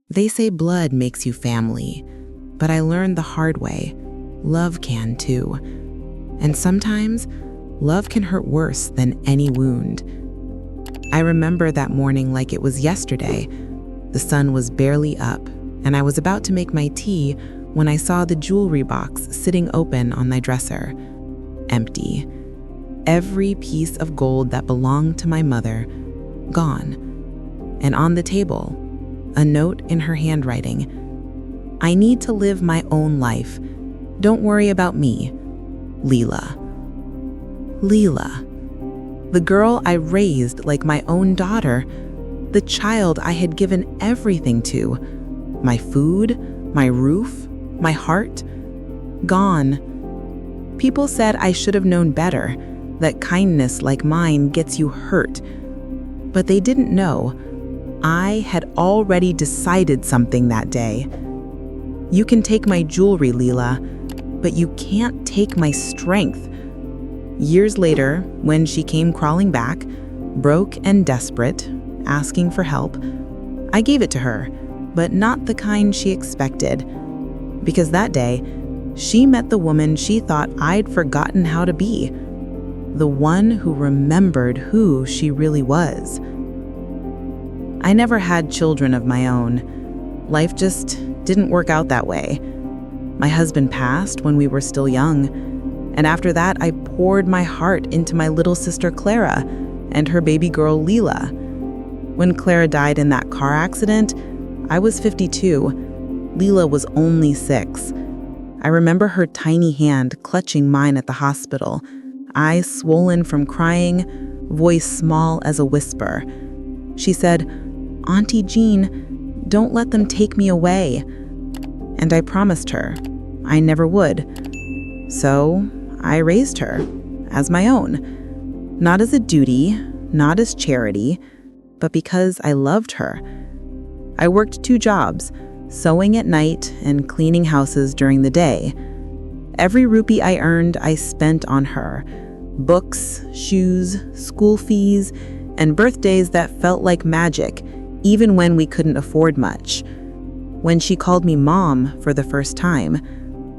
They say blood makes you family, but I learned the hard way. Love can too. And sometimes, love can hurt worse than any wound. I remember that morning like it was yesterday. The sun was barely up, and I was about to make my tea when I saw the jewelry box sitting open on my dresser. Empty. Every piece of gold that belonged to my mother, gone. And on the table, a note in her handwriting. I need to live my own life. Don't worry about me. Leela. Leela. The girl I raised like my own daughter. The child I had given everything to. My food, my roof, my heart. Gone. People said I should have known better, that kindness like mine gets you hurt. But they didn't know. I had already decided something that day. You can take my jewelry, Leela, but you can't take my strength. Years later, when she came crawling back, broke and desperate, asking for help, I gave it to her, but not the kind she expected. Because that day, she met the woman she thought I'd forgotten how to be. The one who remembered who she really was. I never had children of my own. Life just didn't work out that way. My husband passed when we were still young, and after that I poured my heart into my little sister Clara and her baby girl Leela. When Clara died in that car accident, I was 52. Leela was only 6. I remember her tiny hand clutching mine at the hospital, eyes swollen from crying, voice small as a whisper. She said, "Auntie Jean, don't let them take me away." And I promised her I never would. So I raised her as my own, not as a duty, not as charity, but because I loved her. I worked 2 jobs, sewing at night and cleaning houses during the day. Every rupee I earned, I spent on her. Books, shoes, school fees, and birthdays that felt like magic, even when we couldn't afford much. When she called me Mom for the first time,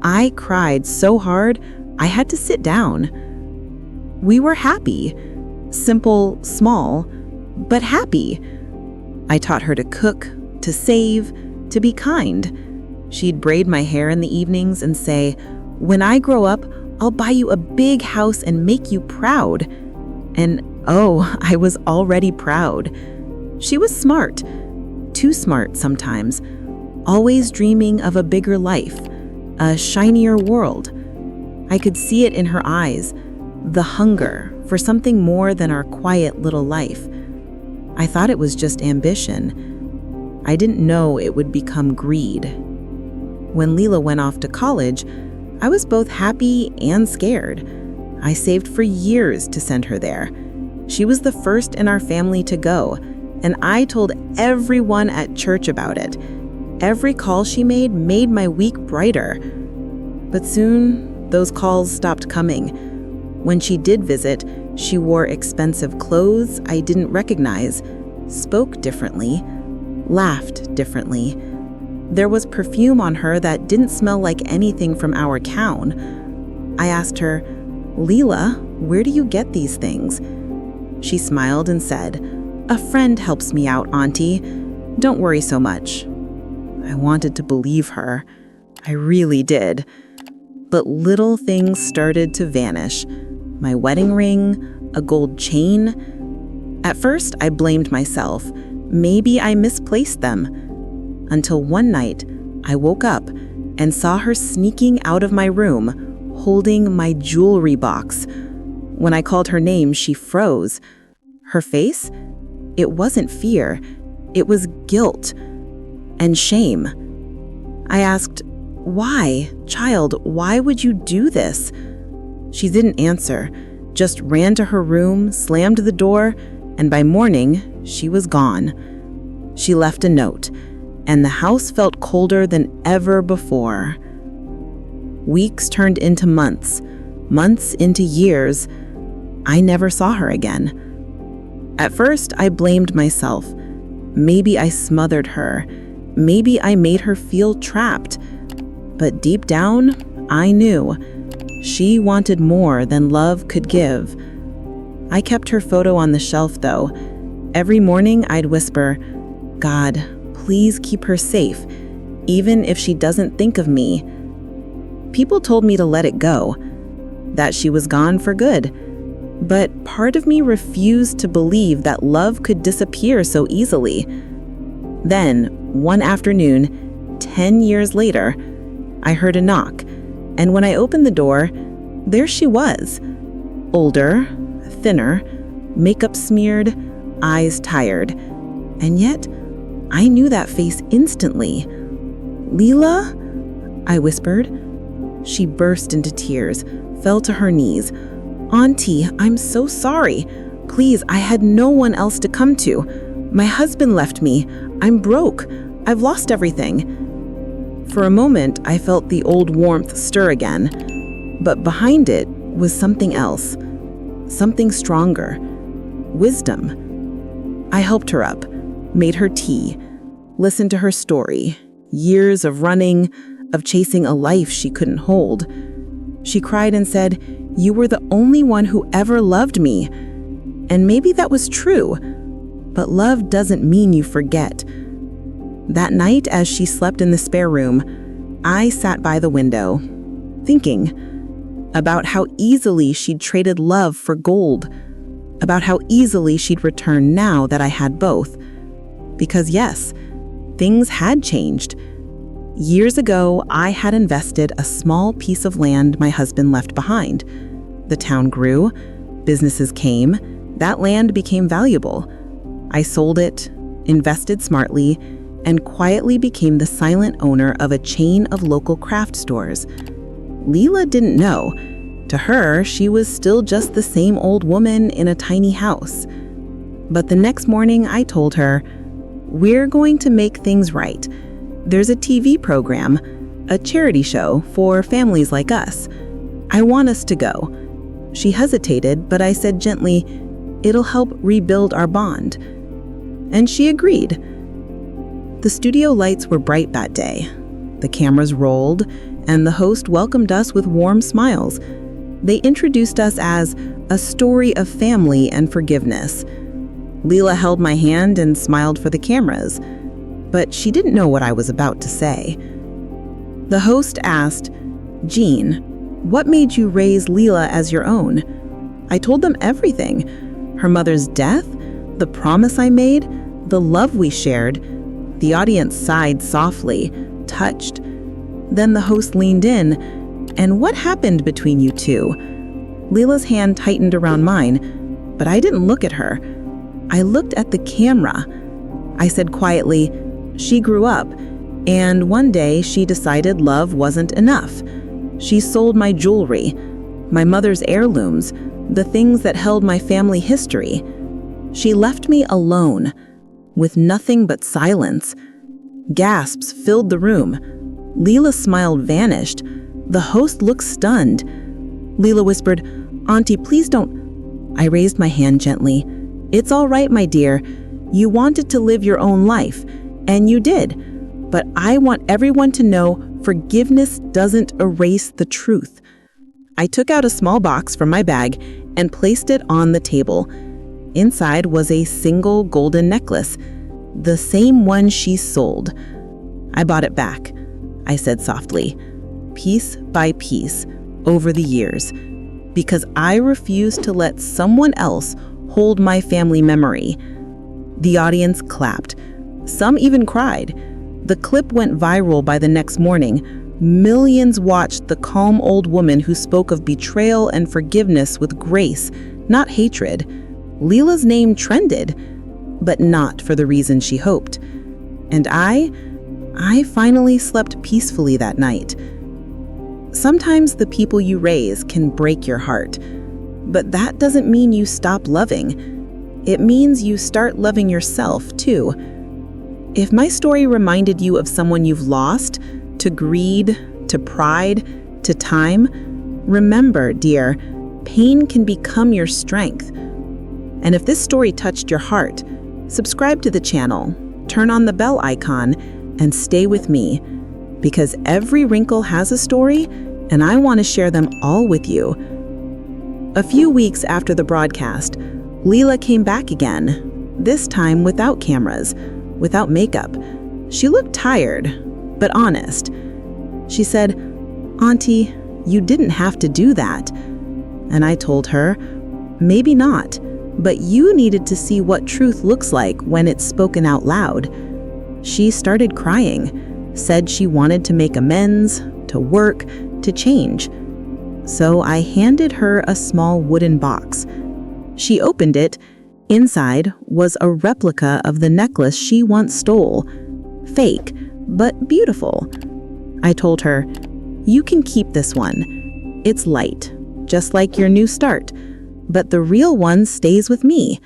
I cried so hard I had to sit down. We were happy. Simple, small, but happy. I taught her to cook, to save, to be kind. She'd braid my hair in the evenings and say, "When I grow up, I'll buy you a big house and make you proud." And oh, I was already proud. She was smart, too smart sometimes, always dreaming of a bigger life, a shinier world. I could see it in her eyes, the hunger for something more than our quiet little life. I thought it was just ambition. I didn't know it would become greed. When Leela went off to college, I was both happy and scared. I saved for years to send her there. She was the first in our family to go, and I told everyone at church about it. Every call she made my week brighter. But soon, those calls stopped coming. When she did visit, she wore expensive clothes I didn't recognize, spoke differently, laughed differently. There was perfume on her that didn't smell like anything from our town. I asked her, "Leela, where do you get these things?" She smiled and said, "A friend helps me out, Auntie. Don't worry so much." I wanted to believe her. I really did. But little things started to vanish. My wedding ring, a gold chain. At first, I blamed myself. Maybe I misplaced them. Until one night, I woke up and saw her sneaking out of my room, holding my jewelry box. When I called her name, she froze. Her face? It wasn't fear. It was guilt and shame. I asked, "Why, child, why would you do this?" She didn't answer, just ran to her room, slammed the door, and by morning, she was gone. She left a note, and the house felt colder than ever before. Weeks turned into months, months into years. I never saw her again. At first, I blamed myself. Maybe I smothered her. Maybe I made her feel trapped. But deep down, I knew she wanted more than love could give. I kept her photo on the shelf, though. Every morning, I'd whisper, "God, please keep her safe, even if she doesn't think of me." People told me to let it go, that she was gone for good. But part of me refused to believe that love could disappear so easily. Then, one afternoon, 10 years later, I heard a knock, and when I opened the door, there she was. Older, thinner, makeup smeared, eyes tired. And yet, I knew that face instantly. "Leela?" I whispered. She burst into tears, fell to her knees. "Auntie, I'm so sorry. Please, I had no one else to come to. My husband left me. I'm broke. I've lost everything." For a moment, I felt the old warmth stir again, but behind it was something else, something stronger, wisdom. I helped her up, made her tea, listened to her story, years of running, of chasing a life she couldn't hold. She cried and said, "You were the only one who ever loved me." And maybe that was true, but love doesn't mean you forget. That night, as she slept in the spare room, I sat by the window, thinking about how easily she'd traded love for gold, about how easily she'd return now that I had both. Because yes, things had changed. Years ago, I had invested a small piece of land my husband left behind. The town grew, businesses came, that land became valuable. I sold it, invested smartly, and quietly became the silent owner of a chain of local craft stores. Leela didn't know. To her, she was still just the same old woman in a tiny house. But the next morning, I told her, "We're going to make things right. There's a TV program, a charity show for families like us. I want us to go." She hesitated, but I said gently, "It'll help rebuild our bond." And she agreed. The studio lights were bright that day. The cameras rolled, and the host welcomed us with warm smiles. They introduced us as a story of family and forgiveness. Leela held my hand and smiled for the cameras, but she didn't know what I was about to say. The host asked, "Jean, what made you raise Leela as your own?" I told them everything. Her mother's death, the promise I made, the love we shared. The audience sighed softly, touched. Then the host leaned in. "And what happened between you two?" Leela's hand tightened around mine, but I didn't look at her. I looked at the camera. I said quietly, "She grew up, and one day she decided love wasn't enough. She sold my jewelry, my mother's heirlooms, the things that held my family history. She left me alone, with nothing but silence." Gasps filled the room. Leela's smile vanished. The host looked stunned. Leela whispered, "Auntie, please don't." I raised my hand gently. "It's all right, my dear. You wanted to live your own life, and you did. But I want everyone to know forgiveness doesn't erase the truth." I took out a small box from my bag and placed it on the table. Inside was a single golden necklace, the same one she sold. "I bought it back," I said softly, "piece by piece, over the years, because I refused to let someone else hold my family memory." The audience clapped. Some even cried. The clip went viral by the next morning. Millions watched the calm old woman who spoke of betrayal and forgiveness with grace, not hatred. Leela's name trended, but not for the reason she hoped. And I finally slept peacefully that night. Sometimes the people you raise can break your heart, but that doesn't mean you stop loving. It means you start loving yourself too. If my story reminded you of someone you've lost, to greed, to pride, to time, remember, dear, pain can become your strength. And if this story touched your heart, subscribe to the channel, turn on the bell icon, and stay with me, because every wrinkle has a story, and I want to share them all with you. A few weeks after the broadcast, Leela came back again, this time without cameras, without makeup. She looked tired, but honest. She said, "Auntie, you didn't have to do that." And I told her, "Maybe not, but you needed to see what truth looks like when it's spoken out loud." She started crying, said she wanted to make amends, to work, to change. So I handed her a small wooden box. She opened it. Inside was a replica of the necklace she once stole. Fake, but beautiful. I told her, "You can keep this one. It's light, just like your new start, but the real one stays with me."